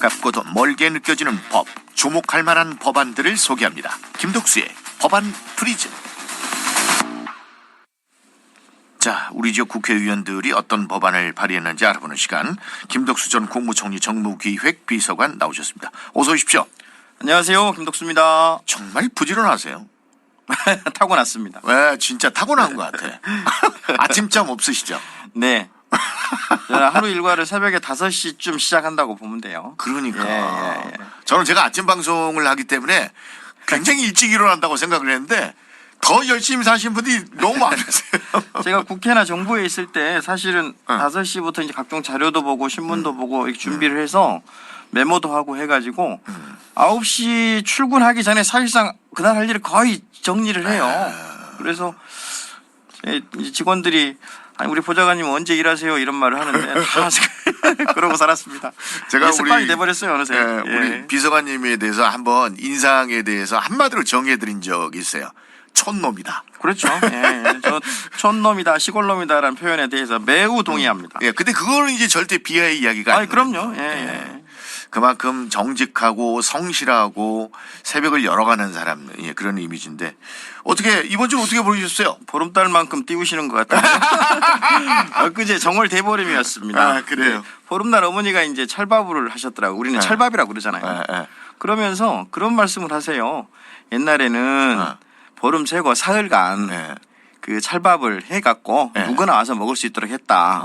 가깝고도 멀게 느껴지는 법, 주목할 만한 법안들을 소개합니다. 김덕수의 법안 프리즘. 자, 우리 지역 국회의원들이 어떤 법안을 발의했는지 알아보는 시간. 김덕수 전 국무총리 정무기획비서관 나오셨습니다. 어서 오십시오. 안녕하세요, 김덕수입니다. 정말 부지런하세요. 타고났습니다. 네, 진짜 타고난 것 같아. 아침잠 없으시죠? 네. 하루 일과를 새벽에 5시쯤 시작한다고 보면 돼요. 그러니까. 예. 저는 제가 아침 방송을 하기 때문에 굉장히 일찍 일어난다고 생각을 했는데 더 열심히 사신 분들이 너무 많으세요. 제가 국회나 정부에 있을 때 사실은 5시부터 이제 각종 자료도 보고 신문도 보고 이렇게 준비를 해서 메모도 하고 해가지고 9시 출근하기 전에 사실상 그날 할 일을 거의 정리를 해요. 그래서 이제 직원들이 아니 우리 보좌관님 언제 일하세요 이런 말을 하는데 다 그러고 살았습니다. 제가 습관이 돼버렸어요 어느새. 우리 비서관님에 대해서 한번 인상에 대해서 한마디로 정해드린 적이 있어요. 촌놈이다. 그렇죠. 저 촌놈이다, 시골놈이다라는 표현에 대해서 매우 동의합니다. 근데 그거는 이제 절대 비하의 이야기가 아니에요. 그럼요. 그만큼 정직하고 성실하고 새벽을 열어가는 사람, 그런 이미지인데 어떻게 이번 주 어떻게 보내셨어요? 보름달만큼 띄우시는 것 같아요. 엊그제 정월 대보름이었습니다. 아, 그래요? 보름날 어머니가 이제 찰밥을 하셨더라고. 우리는 찰밥이라고 그러잖아요. 그러면서 그런 말씀을 하세요. 옛날에는 보름 세고 사흘간 그 찰밥을 해갖고 누구나 와서 먹을 수 있도록 했다.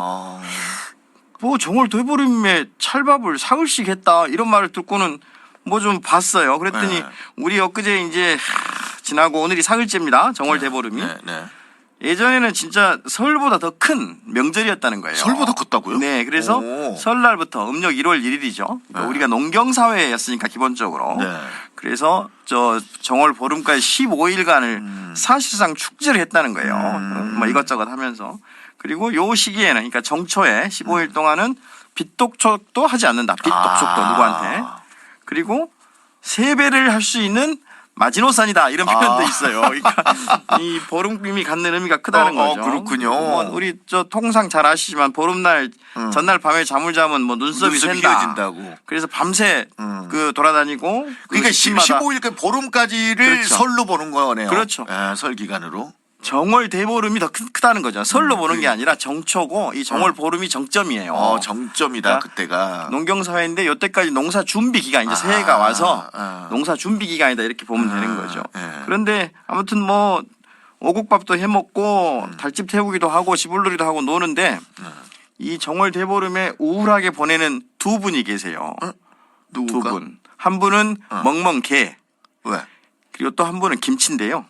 뭐 정월 대보름에 찰밥을 사흘씩 했다 이런 말을 듣고는 뭐 좀 봤어요. 그랬더니 우리 엊그제 이제 지나고 오늘이 사흘째입니다. 정월 대보름이. 예전에는 진짜 설보다 더 큰 명절이었다는 거예요. 설보다 컸다고요? 네. 그래서 설날부터 음력 1월 1일이죠. 그러니까 우리가 농경사회였으니까 기본적으로. 그래서 저 정월 보름까지 15일간을 사실상 축제를 했다는 거예요. 뭐 이것저것 하면서. 그리고 요 시기에는 그러니까 정초에 15일 동안은 빚독촉도 하지 않는다. 빚독촉도 누구한테. 그리고 세배를 할 수 있는 마지노선이다 이런 표현도 있어요. 그러니까 이 보름님이 갖는 의미가 크다는 거죠. 그렇군요. 우리 저 통상 잘 아시지만 보름날 전날 밤에 잠을 자면 뭐 눈썹이 샌다. 휘어진다고. 그래서 밤새 그 돌아다니고. 그러니까 15일까지 보름까지를 그렇죠. 설로 보는 거네요. 그렇죠. 설 기간으로. 정월 대보름이 더 크다는 거죠. 설로 보는 게 아니라 정초고 이 정월 보름이 정점이에요. 정점이다. 그러니까 그때가. 농경사회인데 이때까지 농사 준비 기간 이제 새해가 와서 농사 준비 기간이다 이렇게 보면 되는 거죠. 그런데 아무튼 뭐 오곡밥도 해먹고 달집 태우기도 하고 지불놀이도 하고 노는데 이 정월 대보름에 우울하게 보내는 두 분이 계세요. 누구가? 두 분. 한 분은 멍멍 개. 왜? 그리고 또 한 분은 김치인데요.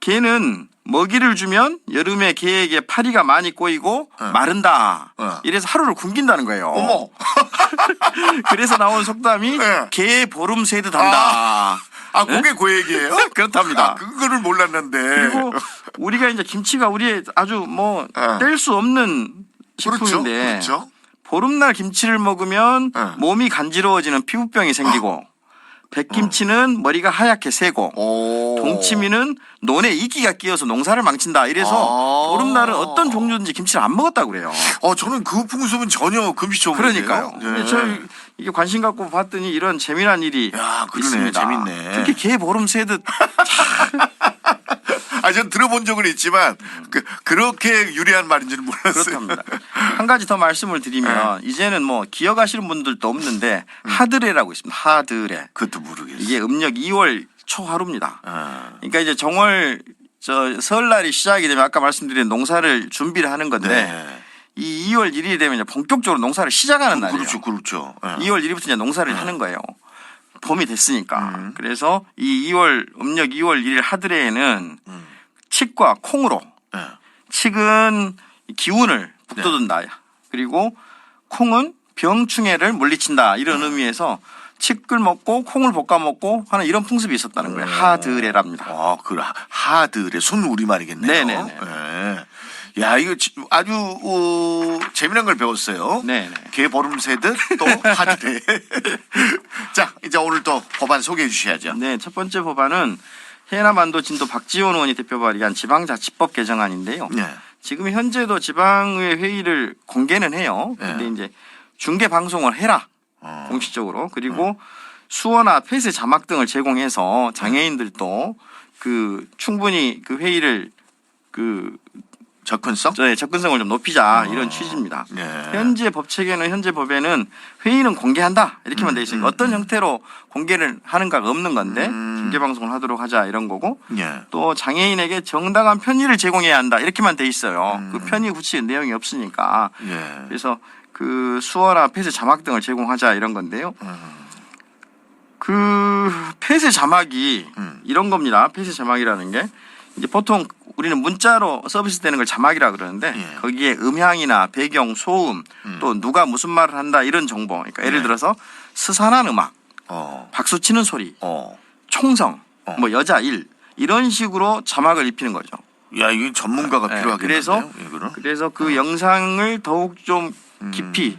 개는 먹이를 주면 여름에 개에게 파리가 많이 꼬이고 마른다. 이래서 하루를 굶긴다는 거예요. 어머. 그래서 나온 속담이 개 보름 새듯 한다. 그게 그 얘기예요? 그렇답니다. 그거를 몰랐는데. 그리고 우리가 이제 김치가 우리의 아주 뭐 뗄 수 없는 식품인데 그렇죠. 보름날 김치를 먹으면 몸이 간지러워지는 피부병이 생기고 백김치는 머리가 하얗게 새고 동치미는 논에 이끼가 끼어서 농사를 망친다. 이래서 보름날은 어떤 종류든지 김치를 안 먹었다고 그래요. 저는 그 풍습은 전혀 금시초문이에요. 그러니까요. 저희 이게 관심 갖고 봤더니 이런 재미난 일이 있습니다. 재밌네. 특히 개 보름 새듯. 전 들어본 적은 있지만 그렇게 유리한 말인지는 몰랐어요. 그렇답니다. 한 가지 더 말씀을 드리면 이제는 뭐 기억하시는 분들도 없는데 하드레라고 있습니다. 하드레. 그것도 모르겠어요. 이게 음력 2월 초 하루입니다. 그러니까 이제 정월 설날이 시작이 되면 아까 말씀드린 농사를 준비를 하는 건데 이 2월 1일이 되면 이제 본격적으로 농사를 시작하는 날이에요. 그렇죠. 2월 1일부터 이제 농사를 하는 거예요. 봄이 됐으니까. 그래서 이 음력 2월 1일 하드레에는 칡과 콩으로 칡은 기운을 북돋운다. 그리고 콩은 병충해를 물리친다. 이런 의미에서 칡을 먹고 콩을 볶아 먹고 하는 이런 풍습이 있었다는 거예요. 하드레랍니다. 하드레 순 우리말이겠네요. 네네네. 야, 이거 아주 재미난 걸 배웠어요. 네네. 개 보름 새듯 또 하드레. 자, 이제 오늘 또 법안 소개해 주셔야죠. 네, 첫 번째 법안은 해남안도 진도 박지원 의원이 대표 발의한 지방자치법 개정안인데요. 지금 현재도 지방의회 회의를 공개는 해요. 근데 이제 중계 방송을 해라. 공식적으로. 그리고 수어나 폐쇄 자막 등을 제공해서 장애인들도 그 충분히 그 회의를 그 접근성을 좀 높이자 이런 취지입니다. 네. 현재 법에는 회의는 공개한다 이렇게만 돼 있으니까 어떤 형태로 공개를 하는가가 없는 건데 중계 방송을 하도록 하자 이런 거고 또 장애인에게 정당한 편의를 제공해야 한다 이렇게만 돼 있어요. 그 편의 구체적인 내용이 없으니까 그래서 그 수어나 폐쇄 자막 등을 제공하자 이런 건데요. 그 폐쇄 자막이 이런 겁니다. 폐쇄 자막이라는 게 이제 보통 우리는 문자로 서비스되는 걸 자막이라 그러는데 거기에 음향이나 배경, 소음 또 누가 무슨 말을 한다 이런 정보. 그러니까 예를 들어서 스산한 음악, 박수 치는 소리, 총성, 뭐 여자 일 이런 식으로 자막을 입히는 거죠. 야, 이게 전문가가 필요하겠는데요. 그래서 그 영상을 더욱 좀 깊이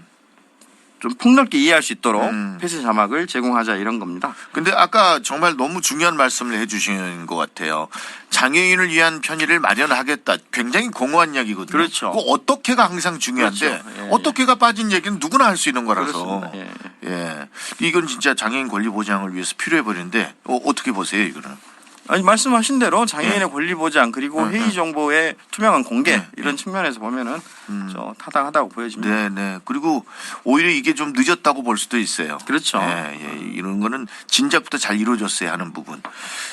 좀 폭넓게 이해할 수 있도록 폐쇄 자막을 제공하자 이런 겁니다. 근데 아까 정말 너무 중요한 말씀을 해주신 것 같아요. 장애인을 위한 편의를 마련하겠다. 굉장히 공허한 이야기거든요. 그렇죠. 그 어떻게가 항상 중요한데 그렇죠. 어떻게가 빠진 얘기는 누구나 할 수 있는 거라서. 그렇습니다. 이건 진짜 장애인 권리 보장을 위해서 필요해 버리는데 어떻게 보세요, 이거는? 아니 말씀하신 대로 장애인의 권리 보장 그리고 회의 정보의 투명한 공개 이런 측면에서 보면은 저 타당하다고 보여집니다. 네. 그리고 오히려 이게 좀 늦었다고 볼 수도 있어요. 그렇죠. 이런 거는 진작부터 잘 이루어졌어야 하는 부분.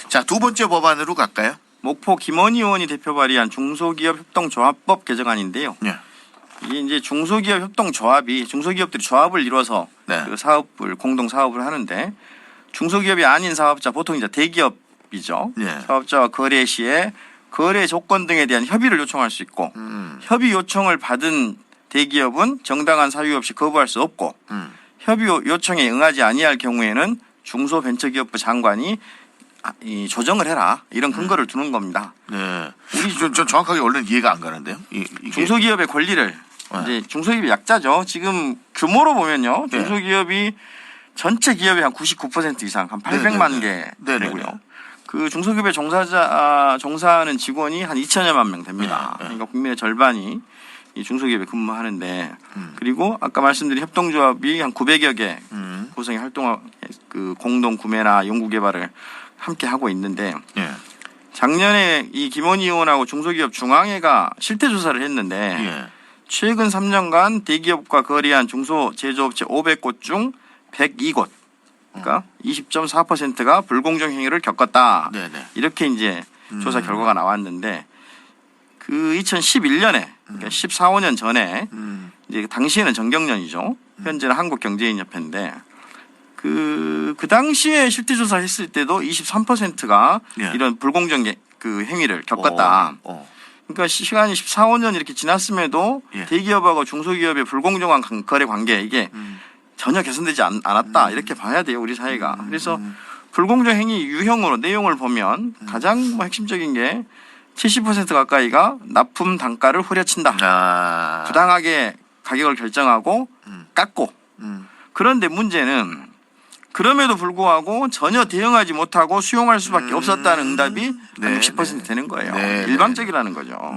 자, 두 번째 법안으로 갈까요? 목포 김원희 의원이 대표 발의한 중소기업 협동조합법 개정안인데요. 이게 이제 중소기업 협동조합이 중소기업들이 조합을 이뤄서 그 사업을 공동 사업을 하는데 중소기업이 아닌 사업자 보통 이제 대기업 이죠. 사업자와 거래 시에 거래 조건 등에 대한 협의를 요청할 수 있고 협의 요청을 받은 대기업은 정당한 사유 없이 거부할 수 없고 협의 요청에 응하지 아니할 경우에는 중소벤처기업부 장관이 조정을 해라 이런 근거를 두는 겁니다. 우리 좀 정확하게 원래는 이해가 안 가는데요. 이게 중소기업의 권리를 이제 중소기업이 약자죠. 지금 규모로 보면요, 중소기업이 전체 기업의 한 99% 이상 한 800만 개 되고요. 그 중소기업에 종사하는 직원이 한 2천여만 명 됩니다. 그러니까 국민의 절반이 이 중소기업에 근무하는데 그리고 아까 말씀드린 협동조합이 한 900여 개 구성의 활동 그 공동 구매나 연구 개발을 함께 하고 있는데 작년에 이 김원희 의원하고 중소기업 중앙회가 실태 조사를 했는데 최근 3년간 대기업과 거래한 중소제조업체 500곳 중 102곳 그러니까 20.4%가 불공정 행위를 겪었다. 이렇게 이제 조사 결과가 나왔는데 그 2011년에 그러니까 14~15년 전에 이제 당시에는 정경련이죠. 현재는 한국경제인협회인데 그 당시에 실태 조사했을 때도 23%가 이런 불공정 그 행위를 겪었다. 그러니까 시간이 14~15년 이렇게 지났음에도 대기업하고 중소기업의 불공정한 거래 관계 이게 전혀 개선되지 않았다 이렇게 봐야 돼요 우리 사회가. 그래서 불공정 행위 유형으로 내용을 보면 가장 핵심적인 게 70% 가까이가 납품 단가를 후려친다. 부당하게 가격을 결정하고 깎고. 그런데 문제는 그럼에도 불구하고 전혀 대응하지 못하고 수용할 수밖에 없었다는 응답이 한 60% 되는 거예요. 일방적이라는 거죠.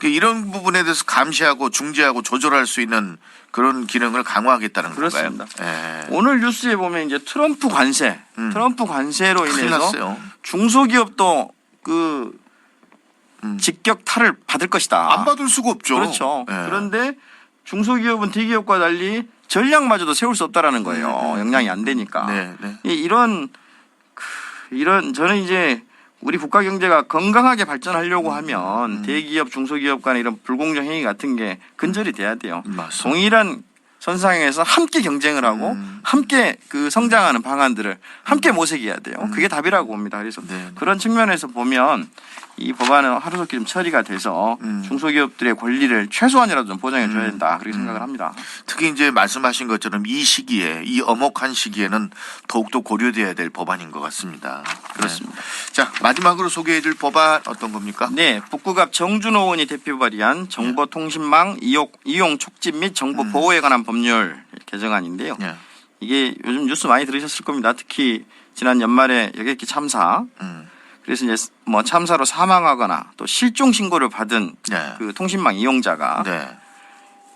이런 부분에 대해서 감시하고 중재하고 조절할 수 있는 그런 기능을 강화하겠다는 그렇습니다. 건가요? 오늘 뉴스에 보면 이제 트럼프 관세로 인해서 중소기업도 그 직격탄을 받을 것이다. 안 받을 수가 없죠. 그렇죠. 그런데 중소기업은 대기업과 달리 전략마저도 세울 수 없다라는 거예요. 역량이 안 되니까. 이런 저는 이제 우리 국가 경제가 건강하게 발전하려고 하면 대기업, 중소기업 간의 이런 불공정 행위 같은 게 근절이 돼야 돼요. 동일한 선상에서 함께 경쟁을 하고 함께 그 성장하는 방안들을 함께 모색해야 돼요. 그게 답이라고 봅니다. 그래서 그런 측면에서 보면 이 법안은 하루속히 좀 처리가 돼서 중소기업들의 권리를 최소한이라도 좀 보장해 줘야 된다. 그렇게 생각을 합니다. 특히 이제 말씀하신 것처럼 이 시기에 이 엄혹한 시기에는 더욱더 고려돼야 될 법안인 것 같습니다. 그렇습니다. 자, 마지막으로 소개해 줄 법안 어떤 겁니까? 북구갑 정준호 의원이 대표 발의한 정보통신망 이용 촉진 및 정보 보호에 관한 법률 개정안인데요. 이게 요즘 뉴스 많이 들으셨을 겁니다. 특히 지난 연말에 여객기 참사. 그래서 이제 뭐 참사로 사망하거나 또 실종 신고를 받은 그 통신망 이용자가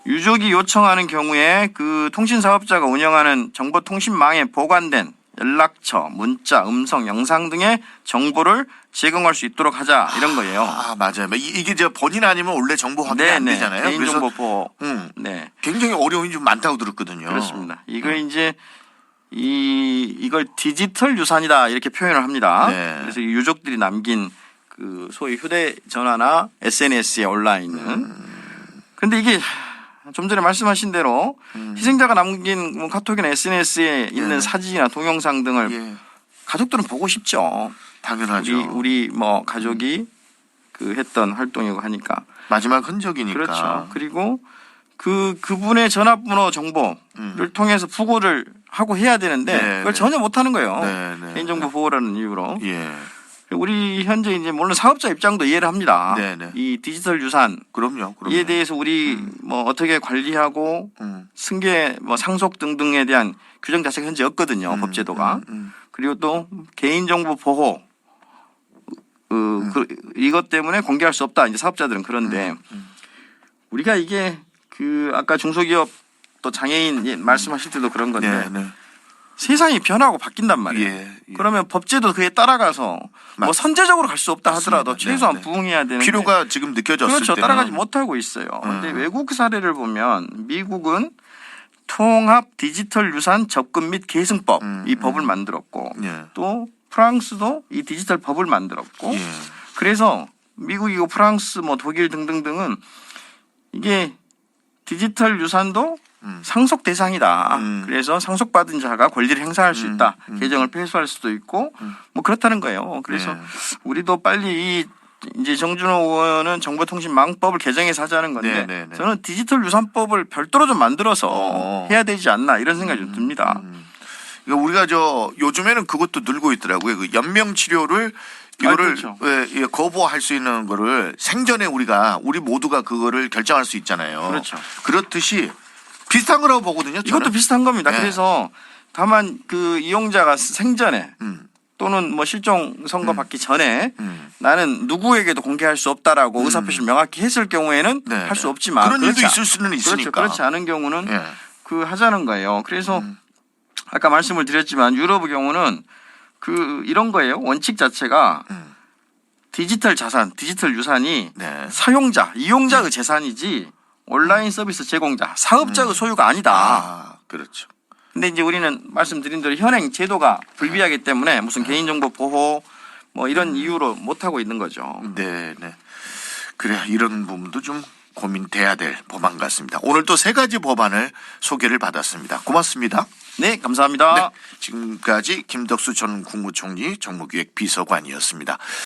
유족이 요청하는 경우에 그 통신사업자가 운영하는 정보통신망에 보관된 연락처, 문자, 음성, 영상 등의 정보를 제공할 수 있도록 하자 이런 거예요. 아, 맞아요. 이게 저 본인 아니면 원래 정보 확인이 안 되잖아요. 개인정보 보호. 네. 굉장히 어려움이 좀 많다고 들었거든요. 그렇습니다. 이거 이제 이걸 디지털 유산이다 이렇게 표현을 합니다. 네. 그래서 유족들이 남긴 그 소위 휴대전화나 SNS에 올라 있는. 그런데 이게 좀 전에 말씀하신 대로 희생자가 남긴 뭐 카톡이나 SNS에 있는 사진이나 동영상 등을 가족들은 보고 싶죠. 당연하죠. 우리 뭐 가족이 그 했던 활동이고 하니까. 마지막 흔적이니까. 그렇죠. 그리고 그분의 전화번호 정보를 통해서 부고를 하고 해야 되는데 그걸 전혀 못 하는 거예요. 개인정보 보호라는 이유로. 우리 현재 이제 물론 사업자 입장도 이해를 합니다. 이 디지털 유산 그럼요. 이에 대해서 우리 뭐 어떻게 관리하고 승계 뭐 상속 등등에 대한 규정 자체가 현재 없거든요. 법제도가. 그리고 또 개인정보 보호 이것 때문에 공개할 수 없다. 이제 사업자들은 그런데 우리가 이게 그 아까 중소기업 또 장애인 말씀하실 때도 그런 건데 세상이 변하고 바뀐단 말이에요. 그러면 법제도 그에 따라가서 뭐 선제적으로 갈 수 없다 하더라도 최소한 부응해야 되는 필요가 지금 느껴졌을 그렇죠. 때는 따라가지 못하고 있어요. 그런데 외국 사례를 보면 미국은 통합 디지털 유산 접근 및 계승법 이 법을 만들었고 또 프랑스도 이 디지털 법을 만들었고 그래서 미국이고 프랑스 뭐 독일 등등등은 이게 디지털 유산도 상속 대상이다. 그래서 상속받은 자가 권리를 행사할 수 있다. 계정을 폐쇄할 수도 있고 뭐 그렇다는 거예요. 그래서 우리도 빨리 이제 정준호 의원은 정보통신망법을 개정해서 하자는 건데 저는 디지털 유산법을 별도로 좀 만들어서 해야 되지 않나 이런 생각이 좀 듭니다. 그러니까 우리가 요즘에는 그것도 늘고 있더라고요. 그 연명 치료를 이거를 거부할 수 있는 거를 생전에 우리 모두가 그거를 결정할 수 있잖아요. 그렇죠. 그렇듯이 비슷한 거라고 보거든요. 저는. 이것도 비슷한 겁니다. 그래서 다만 그 이용자가 생전에 또는 뭐 실종 선고 받기 전에 나는 누구에게도 공개할 수 없다라고 의사표시를 명확히 했을 경우에는 할 수 없지만 그런 일도 있을 수는 있으니까. 그렇지 않은 경우는 그 하자는 거예요. 그래서 아까 말씀을 드렸지만 유럽의 경우는 그 이런 거예요. 원칙 자체가 디지털 자산, 디지털 유산이 사용자, 이용자의 재산이지 온라인 서비스 제공자, 사업자의 소유가 아니다. 아, 그렇죠. 근데 이제 우리는 말씀드린 대로 현행 제도가 불비하기 때문에 무슨 개인정보 보호 뭐 이런 이유로 못 하고 있는 거죠. 그래 이런 부분도 좀 고민돼야 될 법안 같습니다. 오늘 또 3가지 법안을 소개를 받았습니다. 고맙습니다. 네, 감사합니다. 지금까지 김덕수 전 국무총리 정무기획 비서관이었습니다.